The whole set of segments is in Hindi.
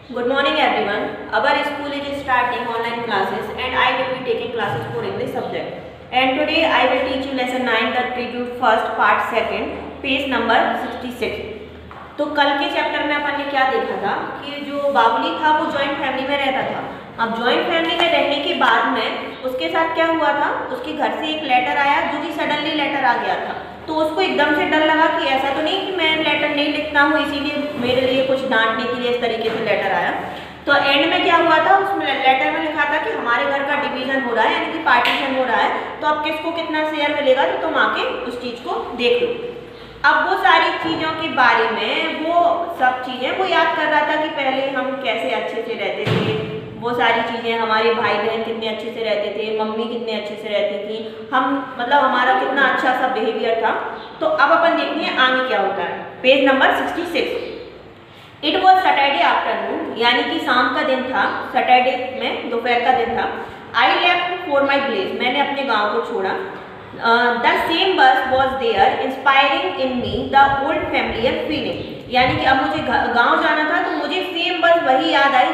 Good morning everyone. Our school is starting online classes and I will be taking classes for English subject. And today I will teach you lesson 9 the preview first part second page number 66. तो कल के चैप्टर में अपन ने क्या देखा था कि जो बाबुली था वो जॉइंट फैमिली में रहता था। अब जॉइंट फैमिली में रहने के बाद में उसके साथ क्या हुआ था, उसके घर से एक लेटर आया जो कि सडनली लेटर आ गया था। तो उसको एकदम से डर लगा कि ऐसा तो नहीं कि मैं लेटर नहीं लिखता हूँ इसीलिए मेरे लिए कुछ डांटने के लिए इस तरीके से लेटर आया। तो एंड में क्या हुआ था, उसमें लेटर में लिखा था कि हमारे घर का डिवीजन हो रहा है यानी कि पार्टीशन हो रहा है, तो अब किसको कितना शेयर मिलेगा तो तुम आके उस चीज़ को देख लो। अब वो सारी चीज़ों के बारे में वो सब चीज़ें वो याद कर रहा था कि पहले हम कैसे अच्छे से रहते थे, वो सारी चीज़ें, हमारे भाई बहन कितने अच्छे से रहते थे, मम्मी कितने अच्छे से रहती थी, हम मतलब हमारा कितना अच्छा सा बिहेवियर था। तो अब अपन देखते हैं आगे क्या होता है। Page number 66। It was Saturday afternoon यानी कि शाम का दिन था, सैटरडे में दोपहर का दिन था। I left for my village, मैंने अपने गाँव को छोड़ा। The same bus was there, inspiring in me the old familiar feeling. यानी कि अब मुझे गांव जाना था तो मुझे सेम बस वही याद आई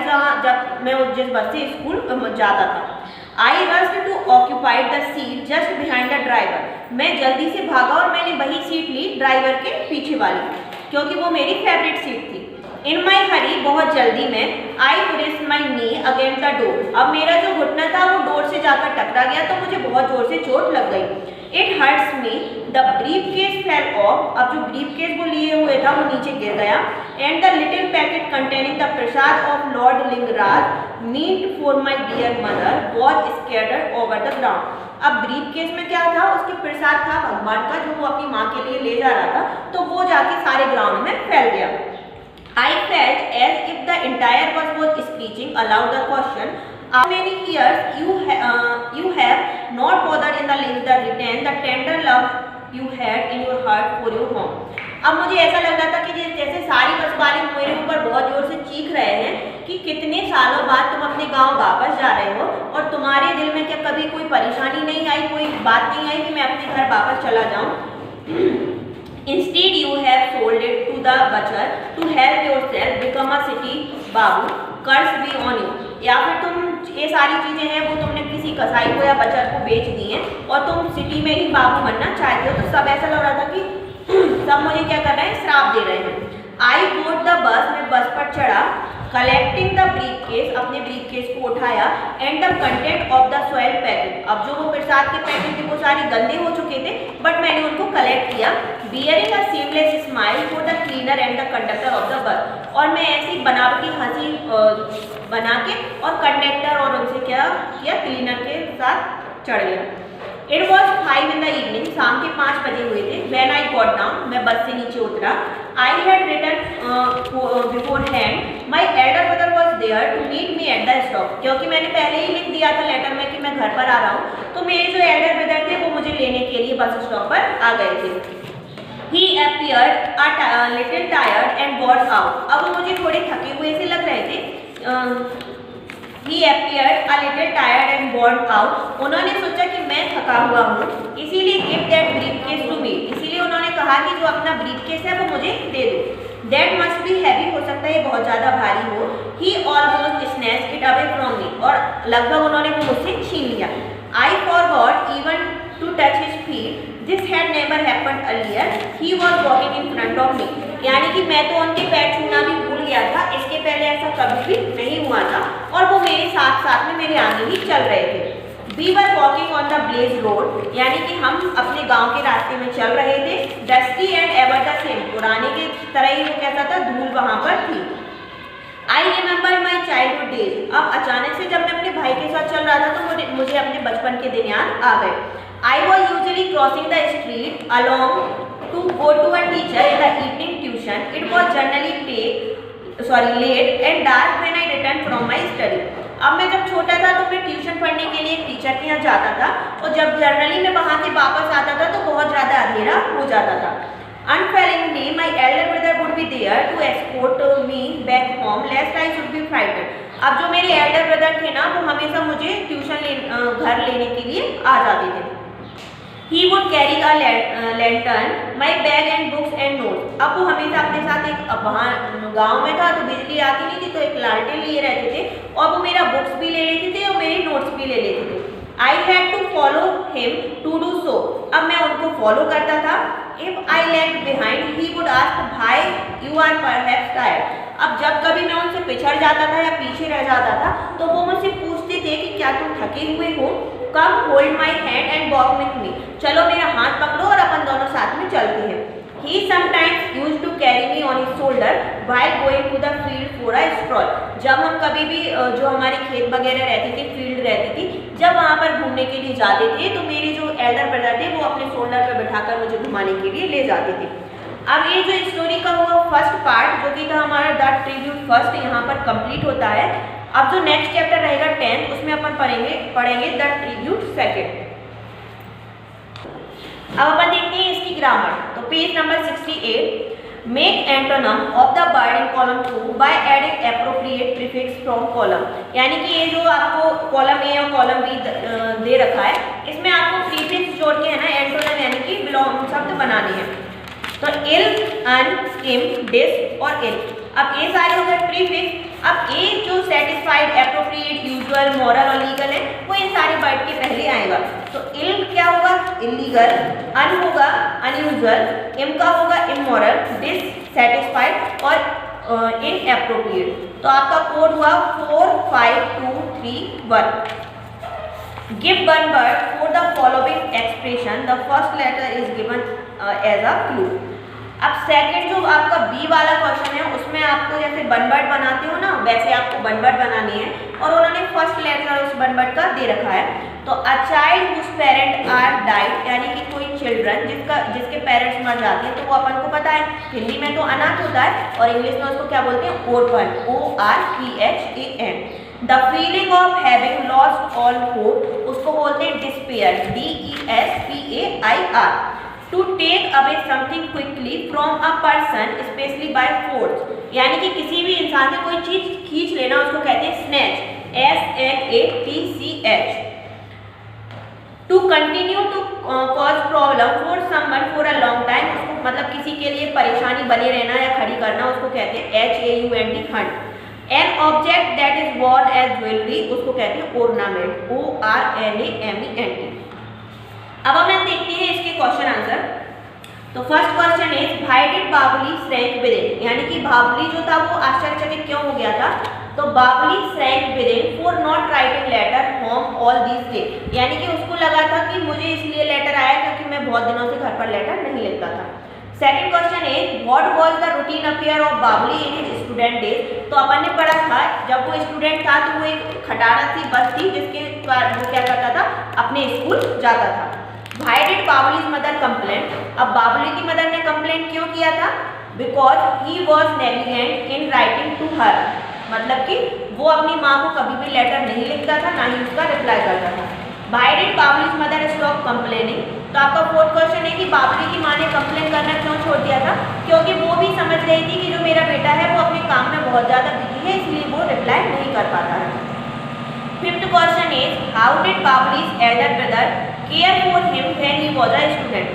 जब मैं जिस बस से स्कूल जाता था। I rushed to occupy the seat just behind the driver. मैं जल्दी से भागा और मैंने वही सीट ली ड्राइवर के पीछे वाली, क्योंकि वो मेरी फेवरेट सीट थी। इन माई हरी, बहुत जल्दी में, I pressed my knee against the door. अब मेरा जो घुटना था वो डोर से जाकर टकरा गया तो मुझे बहुत जोर से चोट लग गई। It hurts me, the brief case fell off. अब जो ब्रीफ केस वो लिए हुए था वो नीचे गिर गया। And the little packet containing the prasad of Lord Lingaraj meant for my dear mother was scattered over the ground. अब ब्रीफ केस में क्या था, उसके प्रसाद था भगवान का जो वो अपनी माँ के लिए ले जा रहा था, तो वो जाके सारे ग्राउंड में फैल गया। I felt as if the entire bus was speaking aloud the question, how many years you have not bothered in the life that retain the tender love you had in your heart for your home. अब मुझे ऐसा लग रहा था कि जैसे सारी बस वाले मेरे ऊपर बहुत जोर से चीख रहे हैं कि कितने सालों बाद तुम अपने गांव वापस जा रहे हो और तुम्हारे दिल में क्या कभी कोई परेशानी नहीं आई, कोई बात नहीं आई कि मैं अपने घर वापस चला जाऊं। Instead you have sold it to the butcher to help yourself become a city babu, curse be on you. या फिर तुम ये सारी चीज़ें हैं वो तुमने किसी कसाई को या बचर को बेच दी हैं और तुम सिटी में ही बाबू बनना चाहते हो। तो सब ऐसा लग रहा था कि सब मुझे क्या कर रहे हैं, श्राप दे रहे हैं। आई गोट द बस, मैं बस पर चढ़ा। कलेक्टिंग द ब्रीफ केस, अपने ब्रीफ केस को उठाया। And the content of the soil packet, अब जो वो प्रसाद के पैकेट थे वो सारे गंदे हो चुके थे बट मैंने उनको कलेक्ट किया। Bearing a seamless smile for the cleaner and the conductor of the bus, और मैं ऐसी बनावटी हंसी बना के और कंडक्टर और उनसे क्या किया, क्लीनर के साथ चढ़ गया। It was 5 in the evening, शाम के 5 बजे हुए थे। When I got down, मैं बस से नीचे उतरा। I had written beforehand, my elder brother was there to meet me at the stop, क्योंकि मैंने पहले ही लिख दिया था लेटर में कि मैं घर पर आ रहा हूँ, तो मेरे जो एल्डर ब्रदर थे वो मुझे लेने के लिए बस स्टॉप पर आ गए थे। He appeared a little tired and got out. अब वो मुझे थोड़े थके हुए से लग रहे थे। He appeared a little tired and worn out. उन्होंने सोचा कि मैं थका हुआ हूँ, इसीलिए give that briefcase to me. इसीलिए उन्होंने कहा कि जो अपना briefcase है वो मुझे दे दो। That must be heavy, हो सकता है ये बहुत ज़्यादा भारी हो। He almost snatched it away from me. और लगभग उन्होंने वो मुझसे छीन लिया। I forgot even to touch his feet. This had never happened earlier. He was walking in front of me. यानी कि मैं तो उनके पैर छूना भी भूल गया था, इसके पहले ऐसा कभी भी नहीं हुआ था और वो मेरे साथ साथ में मेरे आगे ही चल रहे थे। We were walking on the Blaze Road, यानी कि हम अपने गांव के रास्ते में चल रहे थे। Dusty and ever the same, पुराने के तरह ही वो कहता था, धूल वहाँ पर थी। I remember my childhood days. अब अचानक से जब मैं अपने भाई के साथ चल रहा था तो मुझे अपने बचपन के दिन याद आ गए। I was usually crossing the street along to go to a teacher in the evening tuition. It was generally late and dark when I returned from my study. अब मैं जब छोटा था तो मैं ट्यूशन पढ़ने के लिए एक टीचर के यहाँ जाता था और जब जनरली मैं वहाँ से वापस आता था तो बहुत ज़्यादा अंधेरा हो जाता था। Unfailingly, my elder brother would be there to escort me back home lest I should be frightened. अब जो मेरे एल्डर ब्रदर थे ना वो हमेशा मुझे घर लेने के लिए आ जाते थे। He would carry a lantern, my bag and books and notes. अब वो हमेशा अपने साथ एक वहाँ गाँव में था तो बिजली आती नहीं थी तो एक लालटेन लिए रहते थे और वो मेरा बुक्स भी ले लेते थे और मेरे नोट्स भी ले लेते थे. I had to follow him to do so. अब मैं उनको फॉलो करता था. If I lagged behind, he would ask, भाई you are perhaps tired. अब जब कभी मैं उनसे पिछड़ जाता था या पीछे रह जाता था तो वो मुझसे पूछते थे कि क्या तुम थके हुए हो. Come hold my hand and walk with me. चलो मेरा हाथ पकड़ो और अपन दोनों साथ में चलते हैं. He sometimes used to carry me on his shoulder while going to the field for a stroll. जब हम कभी भी जो हमारे खेत वगैरह रहती थी, फील्ड रहती थी, जब वहाँ पर घूमने के लिए जाते थे तो मेरे जो एल्डर ब्रदर थे वो अपने शोल्डर पर बिठाकर मुझे घुमाने के लिए ले जाते थे. अब ये जो स्टोरी का हुआ फर्स्ट पार्ट जो कि था हमारा द ट्रिब्यूट फर्स्ट, यहाँ पर कंप्लीट होता है. अब जो नेक्स्ट चैप्टर रहेगा 10th, उसमें अपन पढ़ेंगे द ट्रिब्यूट सेकंड. अब अपन देखते हैं इसकी ग्रामर. तो page number 68. Make antonym of the word in column 2 by adding appropriate prefix from column. यानी कि ये जो आपको कॉलम ए और कॉलम बी दे रखा है, इसमें आपको प्रीफिक्स जोड़ के है ना एंटोनम यानी कि बिलोंग शब्द बनाने हैं. तो इल, अन, स्किम, डिस और इन. अब ये सारे हो गए प्रीफिक्स. अब ए जो सेटिस्फाइड, एप्रोप्रिएट, यूजुअल, मॉरल और लीगल है वो इन सारे वर्ड के पहले आएगा. तो इल क्या होगा? इलीगल. अन होगा अनयूजुअल. इम का होगा इमोरल. डिस सेटिस्फाइड और इनएप्रोप्रिएट. तो आपका कोड हुआ 4 5 2 3 1. Give one word for the following expression. The first letter is given as a clue. अब सेकंड जो आपका बी वाला क्वेश्चन है उसमें आपको जैसे वन वर्ड बनाते हो ना वैसे आपको वन वर्ड बनानी है और उन्होंने फर्स्ट लेटर उस वन वर्ड का दे रखा है. तो a child whose parent are died यानी कि कोई चिल्ड्रन जिसके पेरेंट्स मर जाते हैं तो वो अपन को पता है हिंदी में तो अनाथ होता है और इंग्लिश में उसको क्या बोलते हैं? Orphan. ORPHAN. The feeling of having lost all hope उसको बोलते हैं despair. DESPAIR. To take away something quickly from a person specially by force. यानी कि किसी भी इंसान से कोई चीज खींच लेना उसको कहते हैं snatch. SNATCH. To continue to cause problem for someone for a long time उसको मतलब किसी के लिए परेशानी बने रहना या खड़ी करना उसको कहते हैं HAUNT. Haunt. An object that is worn as jewellery उसको कहते हैं ऑर्नामेंट. ORNAMENT. अब हम देखते हैं इसके क्वेश्चन आंसर. तो first question is why did Babli shrank within. यानी कि बाबली जो था वो आश्चर्यचकित क्यों हो गया था? तो Babli shrank within for not writing letter home all this day. यानी कि उसको लगा था कि मुझे इसलिए लेटर आया क्योंकि मैं बहुत दिनों से घर पर लेटर नहीं लिखता था. Second question is what was the routine affair of Babli in his student days. तो अपन ने पढ़ा था जब वो स्टूडेंट था तो वो एक खटारा सी बस थी जिसके वो क्या करता था अपने स्कूल जाता था. Why did बाबली's mother complain? अब बाबली की मदर ने कंप्लेंट क्यों किया था? Because he was negligent in writing to her. मतलब कि वो अपनी माँ को कभी भी लेटर नहीं लिखता था ना ही उसका रिप्लाई करता था. Why did बाबली's mother stop complaining? तो आपका फोर्थ क्वेश्चन है कि बाबली की माँ ने कंप्लेन करना क्यों छोड़ दिया था? क्योंकि वो भी समझ रही थी कि जो मेरा बेटा है वो अपने काम में बहुत ज़्यादा बिजी है इसलिए वो रिप्लाई नहीं कर पाता है. Fifth question is how did Babli's elder brother care for him when he was a student.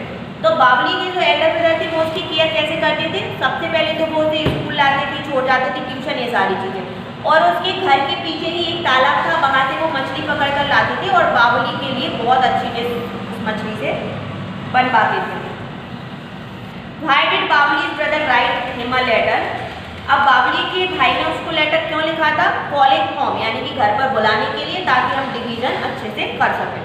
तो बाबली के जो एल्डर ब्रदर थे वो उसकी केयर कैसे करते थे? सबसे पहले तो वो उसे स्कूल लाते थे, छोड़ जाते थे, ट्यूशन, ये सारी चीज़ें. और उसके घर के पीछे ही एक तालाब था, वहाँ से वो मछली पकड़ कर लाते थे और बाबली के लिए बहुत अच्छी डिश उस मछली से बन पाते थे. Why did Babli's brother write him a letter? अब बाबली के भाई ने उसको लेटर क्यों लिखा था? कॉलिंग होम यानी कि घर पर बुलाने के लिए ताकि हम डिवीजन अच्छे से कर सकें.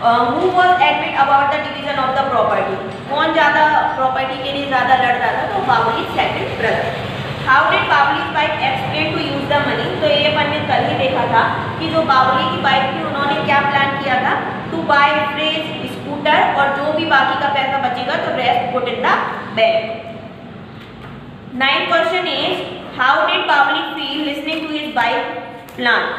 Who was adamant about the division of the property? कौन ज़्यादा प्रॉपर्टी के लिए ज़्यादा लड़ रहा था? तो Babli second brother. How did Babli's wife explain to use the money? तो ये अपन ने कल ही देखा था कि जो बाबली की वाइफ थी उन्होंने क्या प्लान किया था? To buy फ्रिज, स्कूटर और जो भी बाकी का पैसा बचेगा तो rest put in the bank. Ninth question is how did Babli feel listening to his wife plan.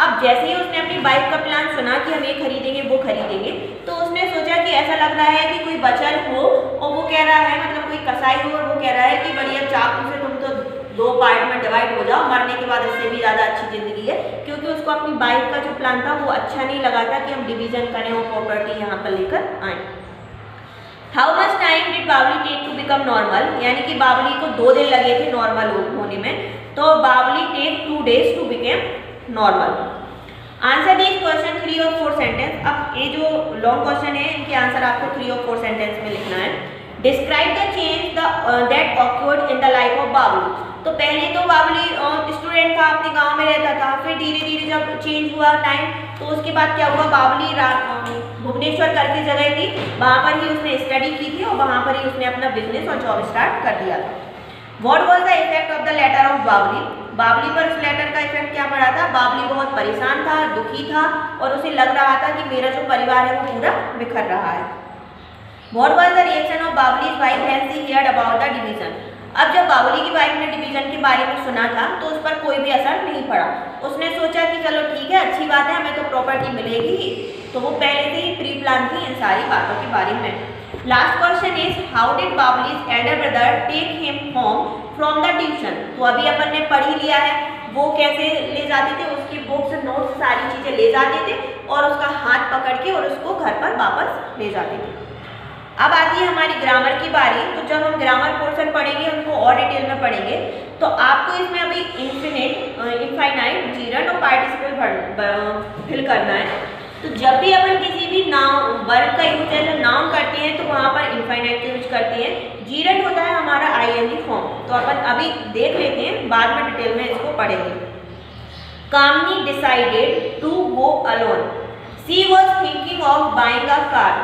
अब जैसे ही उसने अपनी बाइक का प्लान सुना कि हम ये खरीदेंगे वो खरीदेंगे तो उसने सोचा कि ऐसा लग रहा है कि कोई बचल हो और वो कह रहा है मतलब कोई कसाई हो और वो कह रहा है कि बढ़िया चाकू से तुम तो 2 पार्ट में डिवाइड हो जाओ, मरने के बाद इससे भी ज़्यादा अच्छी ज़िंदगी है, क्योंकि उसको अपनी वाइफ का जो प्लान था वो अच्छा नहीं लगा था कि हम डिवीजन करें और प्रॉपर्टी यहाँ पर लेकर आए। हाउ मच टाइम डिड बावली टेक टू बिकम नॉर्मल, यानी कि बावली को 2 दिन लगे थे नॉर्मल होने में, तो बावली take 2 days to became normal. Answer this question 3 और 4 सेंटेंस। अब ये जो लॉन्ग क्वेश्चन है इनके आंसर आपको 3 और 4 सेंटेंस में लिखना है। Describe the change that occurred in the life of Bawli. तो पहले तो बावली स्टूडेंट था, अपने गांव में रहता था, फिर धीरे धीरे जब चेंज हुआ टाइम तो उसके बाद क्या हुआ, बावली भुवनेश्वर करके जगह थी, वहाँ पर ही उसने स्टडी की थी और वहाँ पर ही उसने अपना बिजनेस और जॉब स्टार्ट कर दिया था। What was the effect of the letter of बावली? बावली पर उस लेटर का इफेक्ट क्या पड़ा था? बावली बहुत परेशान था, दुखी था और उसे लग रहा था कि मेरा जो परिवार है वो पूरा बिखर रहा है। What was the reaction of Bavli's wife when she heard about the division? अब जब बावली की वाइफ ने डिवीजन के बारे में सुना था तो उस पर कोई भी असर नहीं पड़ा। उसने सोचा कि चलो ठीक है, अच्छी बात है, हमें तो प्रॉपर्टी मिलेगी ही, तो वो पहले से ही प्री प्लान थी इन सारी बातों के बारे में। Last question is how did Bawli's elder brother take him home from the tuition. तो अभी अपन ने पढ़ ही लिया है वो कैसे ले जाते थे, उसकी बुक्स नोट्स सारी चीज़ें ले जाते थे और उसका हाथ पकड़ के और उसको घर पर वापस ले जाते थे। अब आती है हमारी ग्रामर की बारी। तो जब हम ग्रामर पोर्शन पढ़ेंगे उनको और डिटेल में पढ़ेंगे, तो आपको इसमें अभी इन्फिनिट, इनफाइनाइट, जीरंड और पार्टिसिपल फिल करना है। तो जब भी अपन किसी भी नाउन वर्ब का यूज है, नाउन करते हैं तो वहाँ पर इनफाइनाइट का यूज करते हैं। जीरंड होता है हमारा आईएनजी फॉर्म। तो अपन अभी देख लेते हैं, बाद में डिटेल में इसको पढ़ेंगे। Kamini decided to go alone. She was thinking of buying a car.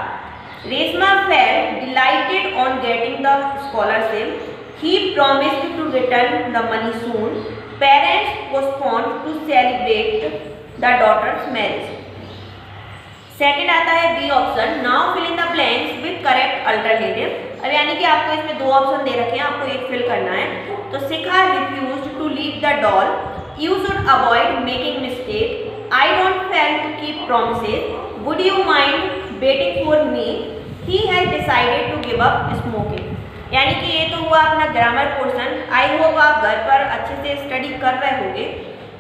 Reshma felt delighted on getting the scholarship. He promised to return the money soon. Parents postponed to celebrate the daughter's marriage. Second आता है B option. Now fill in the blanks with correct alternative. अब यानी कि आपको इसमें 2 ऑप्शन दे रखे हैं, आपको एक फिल करना है। तो Shikha refused to leave the doll. You should avoid making mistake. I don't fail to keep promises. Would you mind waiting for me. He has decided to give up smoking. यानी कि ये तो हुआ अपना ग्रामर पोर्शन। आई होप आप घर पर अच्छे से स्टडी कर रहे होंगे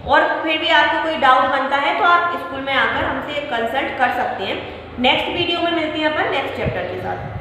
और फिर भी आपको कोई डाउट बनता है तो आप स्कूल में आकर हमसे कंसल्ट कर सकते हैं। नेक्स्ट वीडियो में मिलते हैं अपन नेक्स्ट चैप्टर के साथ।